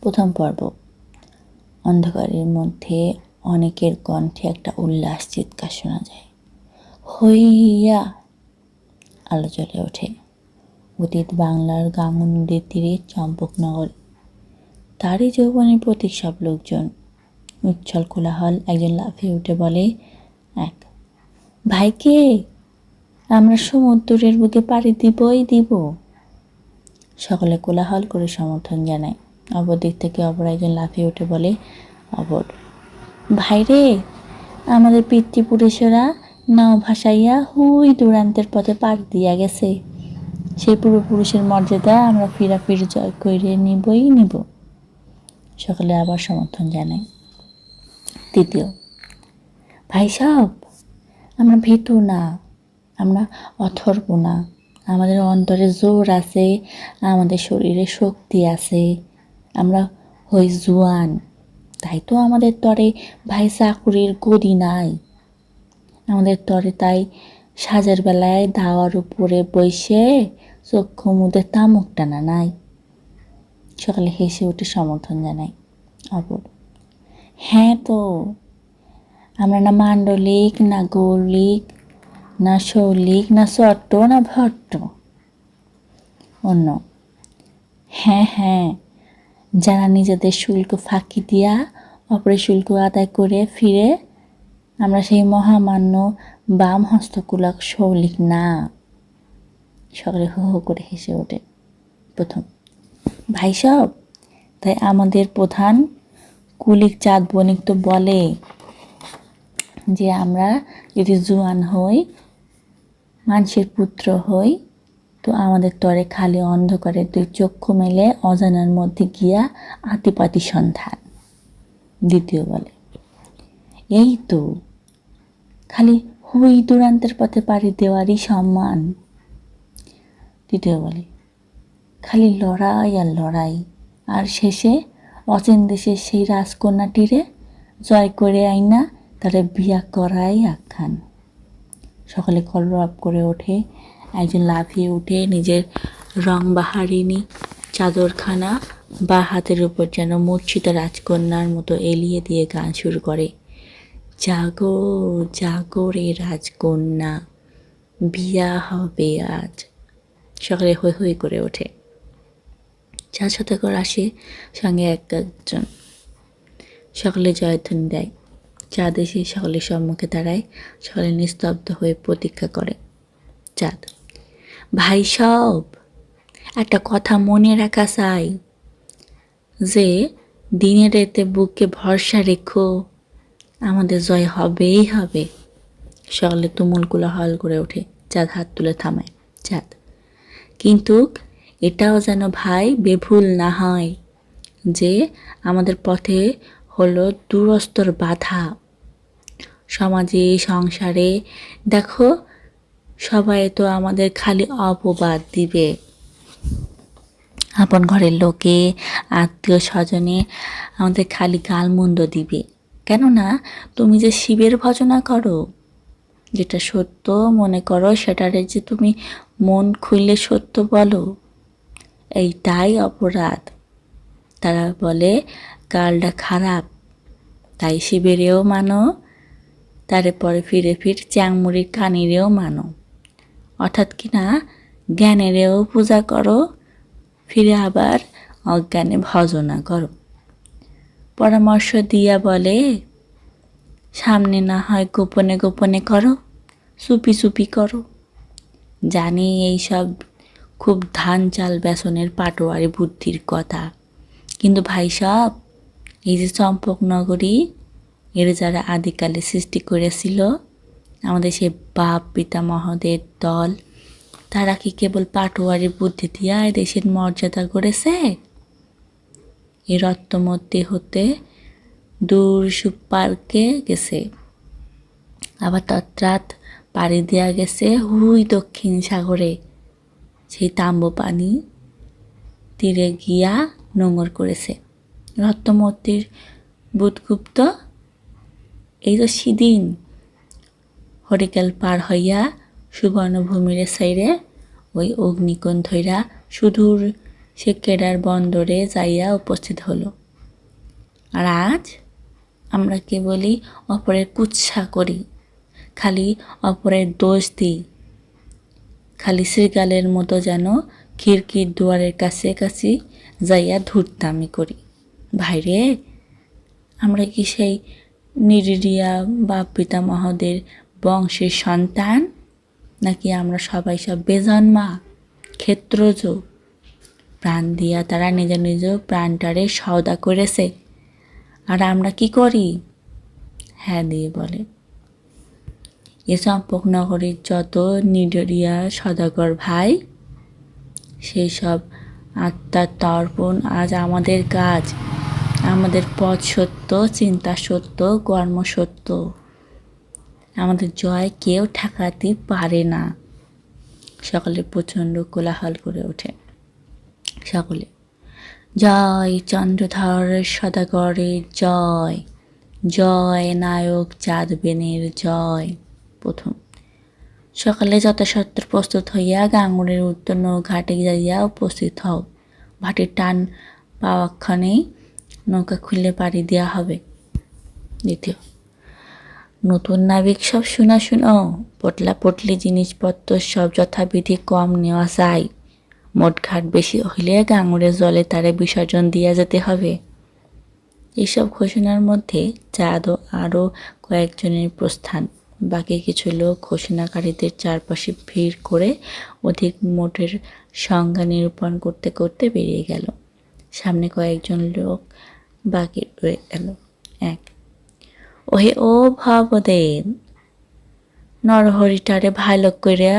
প্রথম পর্ব। অন্ধকারের মধ্যে অনেকের কণ্ঠে একটা উল্লাস চিৎকার শোনা যায়। হইয়া! আলো জ্বলে ওঠে। অতীত বাংলার গাঙ্গু নদীর তীরে চম্পকনগর, তারই যৌবনের প্রতীক সব লোকজন। উচ্ছল কোলাহল। একজন লাফিয়ে উঠে বলে, এক ভাইকে, আমরা সমুদ্রের বুকে পাড়ি দিবই দিব। সকলে কোলাহল করে সমর্থন জানায়। অপর দিক থেকে অপর একজন লাফিয়ে উঠে বলে, অপর ভাইরে, আমাদের পিতৃপুরুষেরা নাও ভাসাইয়া হুই দূরান্তের পথে পাড়ি দিয়া গেছে। সেই পূর্বপুরুষের মর্যাদা আমরা ফিরাফির জয় করে নিবই নিব। সকলে আবার সমর্থন জানায়। তৃতীয়, ভাই সব, আমরা ভীতু না, আমরা অথর্ব না। আমাদের অন্তরে জোর আছে, আমাদের শরীরে শক্তি আছে, আমরা হই জুয়ান। তাই তো আমাদের তরে ভাই চাকুরির গদি নাই। আমাদের তরে তাই সাজের বেলায় দাওয়ার উপরে বসে চক্ষু মুদে তামুক টানা নাই। সকালে হেসে উঠে সমর্থন জানাই। অপর, হ্যাঁ তো, আমরা না মান্ডলিক, না গৌলিক, না শৌলিক, না চট্ট, না ভট্ট। অন্য, হ্যাঁ হ্যাঁ, যারা নিজেদের শুল্ক ফাঁকি দিয়া অপরের শুল্ক আদায় করে ফিরে, আমরা সেই মহামান্য বাম হস্তকুলক শৌলিক না। সকলে হো হো করে হেসে ওঠে। প্রথম, ভাই সব, তাই আমাদের প্রধান কুলিক চাঁদ বণিক তো বলে যে আমরা যদি জুয়ান হই, মানুষের পুত্র হই, তো আমাদের তরে খালি অন্ধকারের দুই চক্ষু মেলে অজানার মধ্যে গিয়া আতিপাতি সন্ধান। দ্বিতীয় বলে, এই তো খালি হুই দূরান্তের পথে পাড়ি দেওয়ারই সম্মান। তৃতীয় বলে, খালি লড়াই আর লড়াই, আর শেষে অচেন দেশের সেই রাজকন্যাটিরে জয় করে আইনা তারে বিয়া করাই আখ্যান। সকলে কলরব করে ওঠে। একজন লাফিয়ে উঠে নিজের রংবাহারিণী চাদরখানা বা হাতের উপর যেন মূর্ছিত রাজকন্যার মতো এলিয়ে দিয়ে গান শুরু করে। জাগো জাগো রে রাজকন্যা, বিয়া হবে আজ। সকলে হৈ হৈ করে ওঠে। চার শতকর আসে, সঙ্গে একজন। সকলে জয়ধ্বনি দেয়। চাঁদ এসে সকলের সম্মুখে দাঁড়ায়। সকলে নিস্তব্ধ হয়ে প্রতীক্ষা করে। চাঁদ, ভাই সব, একটা কথা মনে রাখা চাই যে দিনে রাতে বুকে ভরসা রেখো, আমাদের জয় হবেই হবে। সকলে তুমুল কোলাহল করে ওঠে। চাঁদ হাত তুলে থামায়। চাঁদ, কিন্তু এটাও যেন ভাই বেভুল না হয় যে আমাদের পথে হলো দূরস্তর বাধা। সমাজে, সংসারে দেখো, সবাই তো আমাদের খালি অপবাদ দিবে। আপন ঘরের লোকে, আত্মীয় স্বজনে আমাদের খালি গালমন্দ দিবে। কেননা তুমি যে শিবের ভজনা করো, যেটা সত্য মনে করো, সেটারে যে তুমি মন খুললে সত্য বলো, এইটাই অপরাধ। তারা বলে কালটা খারাপ, তাই শিবেরেও মানো, তারপরে ফিরে চ্যাংমুড়ির কানিরেও মানো। অর্থাৎ কিনা জ্ঞানেরও পূজা করো, ফিরে আবার অজ্ঞানে ভজনা করো। পরামর্শ দিয়া বলে, সামনে না হয় গোপনে গোপনে করো, চুপি চুপি করো। জানি এইসব খুব ধান চাল বেসনের পাটোয়ারি বুদ্ধির কথা, কিন্তু ভাই সব, এই যে চম্পকনগরী, এর যারা আদিকালে সৃষ্টি করেছিল, আমাদের সেই বাপ পিতামহদের দল, তারা কি কেবল পাটোয়ারি বুদ্ধি দিয়া দেশের মর্যাদা করেছে? এই রত্তমধ্যে হতে দূর সুপারকে গেছে, আবার তত্রাৎ পাড়ি দেওয়া গেছে হুই দক্ষিণ সাগরে। সেই তাম্ব পানি তীরে গিয়া নোঙর করেছে। রত্নমূর্তির বুধগুপ্ত এই তো সেদিন হরিকেল পার হইয়া সুবর্ণভূমির সাইরে ওই অগ্নিকোণ ধইরা সুদূর সে কেডার বন্দরে যাইয়া উপস্থিত হলো। আর আজ আমরা কেবলই অপরের কুৎসা করি, খালি অপরের দোষ দিই, খালি শ্রীকালের মতো যেন খিড়কির দুয়ারের কাছে কাছে যাইয়া ধূর্তামি করি। ভাইরে, আমরা কি সেই নিরিরিয়া বাপ পিতামহদের বংশের সন্তান, নাকি আমরা সবাই সব বেজন্মা ক্ষেত্রজ? প্রাণ দিয়া তারা নিজ নিজ প্রাণটারে সওদা করেছে, আর আমরা কি করি? হ্যাঁ দিয়ে বলে। এ চম্পকনগরীর যত নিডরিয়া সদাগর ভাই, সেই সব আত্মার তর্পণ আজ আমাদের কাজ। আমাদের পথ সত্য, চিন্তা সত্য, কর্ম সত্য। আমাদের জয় কেউ ঠেকাতে পারে না। সকলে প্রচণ্ড কোলাহল করে ওঠে। সকলে জয় চন্দ্রধর সদাগরের জয়, জয় নায়ক চাঁদবেনের জয়। প্রথম, সকালে যথাসত্ত্বর প্রস্তুত হইয়া গাঙ্গুরের উত্তর নৌঘাটে যাইয়া উপস্থিত হও। ভাটির টান পাওয়াক্ষণেই নৌকা খুলে পাড়ি দেওয়া হবে। দ্বিতীয়, নতুন নাবিক সব শুনো, পটলা পটলি জিনিসপত্র সব যথাবিধি কম নেওয়া যায়। মোট ঘাট বেশি হইলে গাঙ্গুরের জলে তারে বিসর্জন দিয়া যেতে হবে। এইসব ঘোষণার মধ্যে চাঁদ ও আরও কয়েকজনের প্রস্থান। বাকি কিছু লোক ঘোষণাকারীদের চারপাশে ভিড় করে অধিক মোটের সংজ্ঞা নিরূপণ করতে করতে বেরিয়ে গেল। সামনে কয়েকজন লোক বাকি রয়ে গেল। 1, ওহে ও ভবদেব, নরহরিটারে ভালো কইরা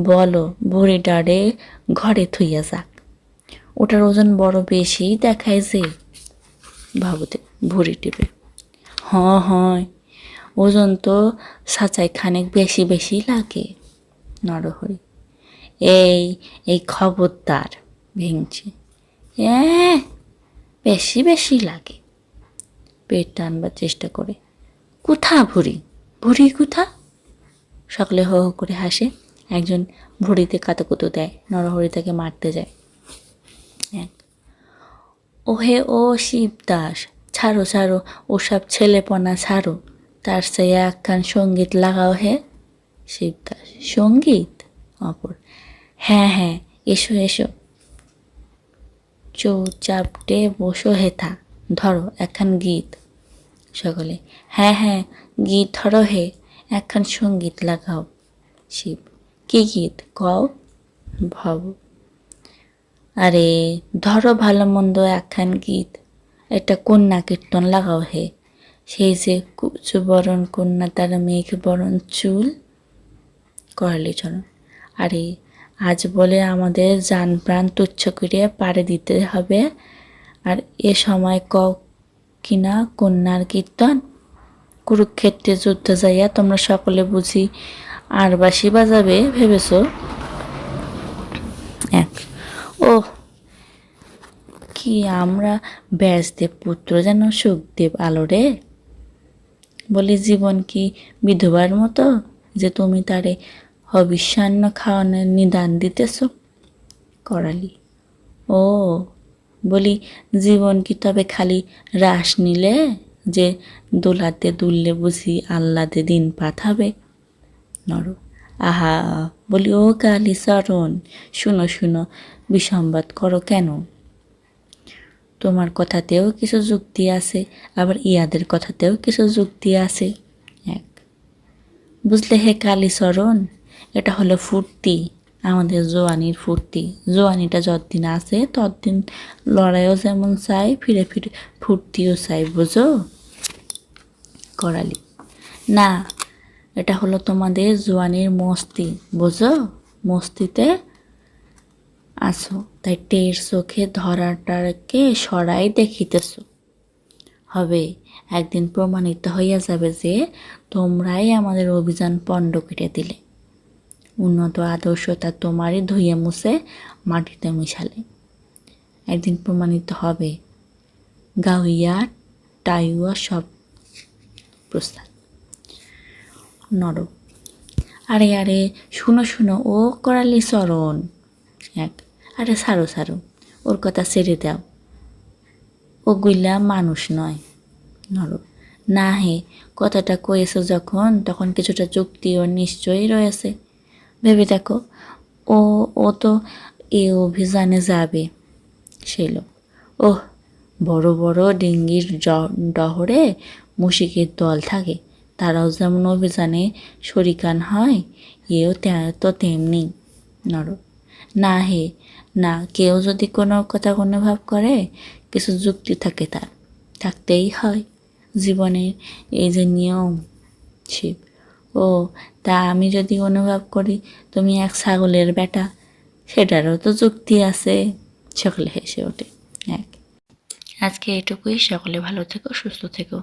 বলো বুড়িটারে ঘরে থুইয়া যাক, ওটার ওজন বড় বেশি দেখায় যে। ভবদেব ভুড়ি টিপে, হয় ওজন তো সাচাই খানেক বেশি বেশি লাগে। নরহরি, এই খবরদার ভেঙছে, বেশি বেশি লাগে। পেট টানবার চেষ্টা করে, কোথা ভুড়ি কোথা? সকলে হো হো করে হাসে। একজন ভুড়িতে কাতুকুতু দেয়, নরহরি তাকে মারতে যায়। 1, ওহে ও শিবদাস, ছাড়ো ওসব ছেলেপনা ছাড়ো, তার চেয়ে একখান সঙ্গীত লাগাও হে। শিবদাস, সঙ্গীত? অপর, হ্যাঁ এসো চৌচাপটে বসো হেথা, ধরো একখান গীত। সকলে, হ্যাঁ গীত ধরো হে, একখান সঙ্গীত লাগাও। শিব, কি গীত কও? ভব, আরে ধরো ভালো মন্দ একখান গীত, একটা কন্যা কীর্তন লাগাও হে। সেই যে কুচবরণ কন্যা, তার মেঘ বরণ চুল। করালিচরণ, আরে আজ বলে আমাদের জান প্রাণ তুচ্ছ করিয়া পাড়ে দিতে হবে, আর এ সময় কিনা কন্যার কীর্তন? কুরুক্ষেত্রে যুদ্ধ যাইয়া তোমরা সকলে বুঝি আর বাঁশি বাজাবে ভেবেছ? 1, ও কি আমরা ব্যাসদেব পুত্র যেন সুখদেব আলো রে? বলি জীবন কি বিধবার মতো যে তুমি তারে হবিষ্যান্ন খাওয়ানোর নিদান দিতেছ? করালি, ও বলি জীবন কি তবে খালি রাস নিলে যে দোলাতে দুললে বুঝি আহ্লাদে দিন পাঠাবে? নর, আহা বলি ও কালীচরণ, শুনো বিসম্বাদ করো কেন? তোমার কথাতেও কিছু যুক্তি আছে, আবার ইয়াদের কথাতেও কিছু যুক্তি আছে। 1, বুঝলে হে কালীচরণ, এটা হলো ফুর্তি, আমাদের জোয়ানির ফুর্তি। জোয়ানিটা যতদিন আছে ততদিন লড়াইও যেমন চাই, ফিরে ফুর্তিও চাই, বুঝো? করালি, না, এটা হলো তোমাদের জোয়ানির মস্তি, বুঝো? মস্তিতে আছো, তাই টের চোখে ধরাটাকে সরাই দেখিতেছ। হবে একদিন প্রমাণিত হইয়া যাবে যে তোমরাই আমাদের অভিযান পণ্ড কেটে দিলে, উন্নত আদর্শতা তোমারই ধুয়ে মুছে মাটিতে মিশালে। একদিন প্রমাণিত হবে। গাউইয়া টাইয়া সব প্রস্তাব। নর, আরে শুনো ও করালি চরণ। 1, আরে ছাড়ো ওর কথা ছেড়ে দাও, ওগুলা মানুষ নয়। নর: না হে, কথাটা কয়েছো যখন, তখন কিছুটা যুক্তি ও নিশ্চয়ই রয়েছে। ভেবে দেখো, ও ও তো এ অভিযানে যাবে। সেই লোক: ওহ, বড় বড় ডিঙ্গির ডহরে মুশিকের দল থাকে, তারাও যেমন অভিযানে শরিকান হয়, এও তো তেমনি। নর: না হে না, কেউ যদি কোনো কথা অনুভব করে, কিছু যুক্তি থাকে, তার থাকতেই হয়। জীবনের এই যে নিয়ম। শিব: ও, তা আমি যদি অনুভব করি তুমি এক ছাগলের বেটা, সেটারও তো যুক্তি আছে। সকলে হেসে ওঠে। আজকে এটুকুই। সকলে ভালো থেকো, সুস্থ থেকো।